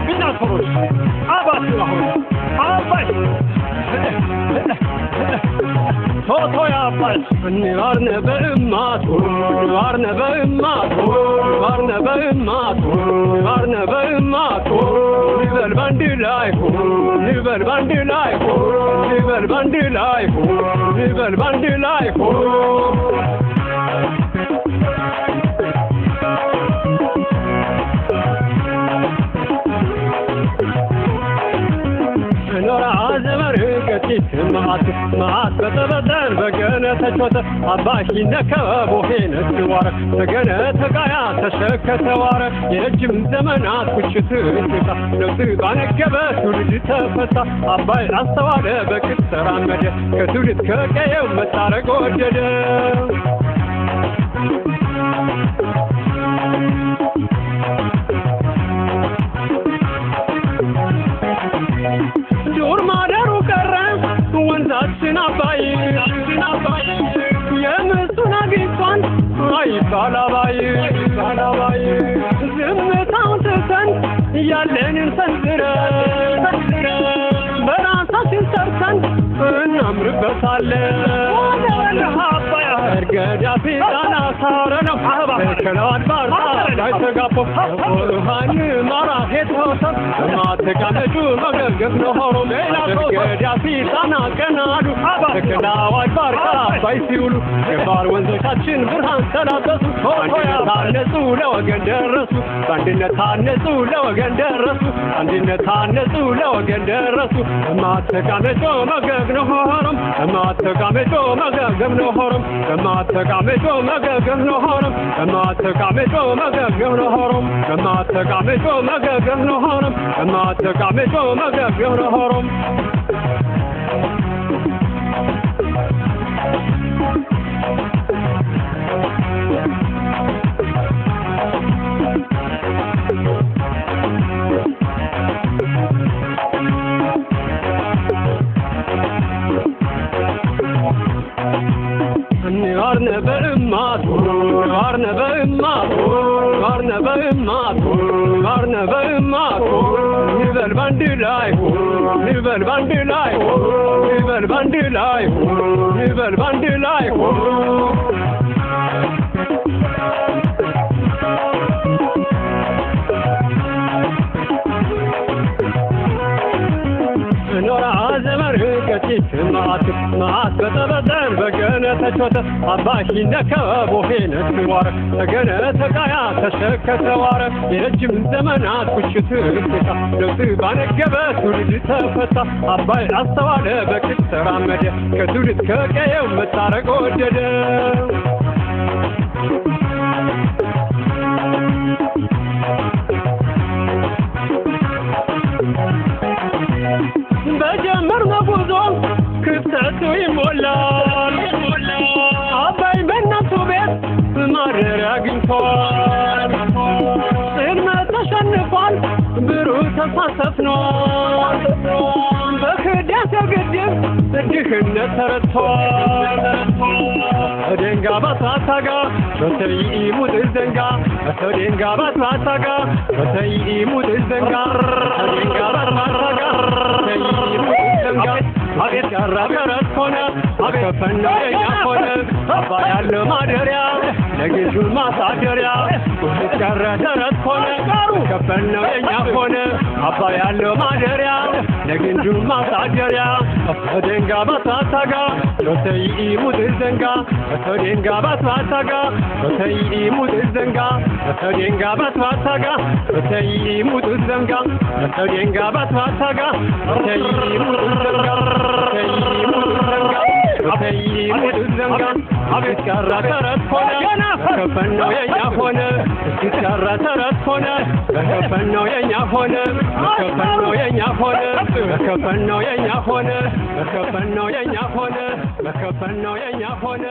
بيناتوش عباس عباس توتو يا عباس نيرنا بإمات نيرنا بإمات نيرنا بإمات نيرنا بإمات نيبل باندي لايكو نيبل باندي لايكو نيبل باندي لايكو نيبل باندي لايكو نور عازم ركتي معات بتبدل بقنا تشوت عباشي نكب وحين السوار بقنا تقايا تشك توار يجم زمنات وشت انتقا لو تبان الجبس ولد تفتا عباي الصوار بكسر عمد كتولد كايا ومسارق وجد دور مادرو كرم وانزاتشن عباي يمسونا قيطان اي طالباي زمتاو تسن يالين نسنزر براساتين سرسن نمر بسالة والحبايا ارقد يا فيدانا صارنا بحبا كلاد بارتا لا تقابو قولوهان مراحيت هوسن ما تقامجو مقلقف نهارم ارقد يا فيدانا كنادو كلاواي بارتا بايسيولو كبار وانزوشاتشن برهان سلابسو عندنا تانسو لوغن درسو عندنا تانسو لوغن درسو عندنا تانسو لوغن درسو ما تقامجو مقلقف نهارم ما تقامجو مقلقف نهارم ما تقامجو مقلقف نهارم ما تقامجو مقلقف نهارم ما تقامجو مقلقف نهارم ما تقامجو مقلقف نهارم نارنا بإمات نارنا بإمات نارنا بإمات نارنا بإمات نيبل باندي لايكو نيبل باندي لايكو نيبل باندي لايكو نيبل باندي لايكو نور عازم ركتي معات بتبدل بقنا تشوت عباشي نكب وحين السوار بقنا تقايا تشك توار يجم زمنات وشت انتقا لو تبان الجبس ولد تفتا عباي الصوار بكسر عمد كتولد كايا ومسارق وجد بجمرنا بوزون كفتاتو يمولان عباي بناتو بيت مرر اقنطان صرنا تشنفان برو تصاصفنا بخدات قدم دخلنا ترتوان دنگا بطاتاقا بسيئي مود الزنگا دنگا بطاتاقا بسيئي مود الزنگا دنگا بطاتاقا بسيئي مود الزنگا አቤት ያራበረት ሆነ አከፈነው የኛ ሆነ አባ ያለው ማደሪያ ለግጁ ማሳደሪያ ያራበረት ሆነ ከፈነው የኛ ሆነ አባ ያለው ማደሪያ ለግጁ ማሳደሪያ ደንጋ ባታታጋ በተይ ሙድ ዘንጋ በተደንጋ ባታታጋ በተይ ሙድ ዘንጋ በተደንጋ ባታታጋ በተይ ሙድ ዘንጋ በተደንጋ ባታታጋ በተይ ሙድ ዘንጋ አቤት ቀረ ተረት ሆነ ከፈነው የኛ ሆነ ቀረ ተረት ሆነ ከፈነው የኛ ሆነ ከፈነው የኛ ሆነ ከፈነው የኛ ሆነ ከፈነው የኛ ሆነ ከፈነው የኛ ሆነ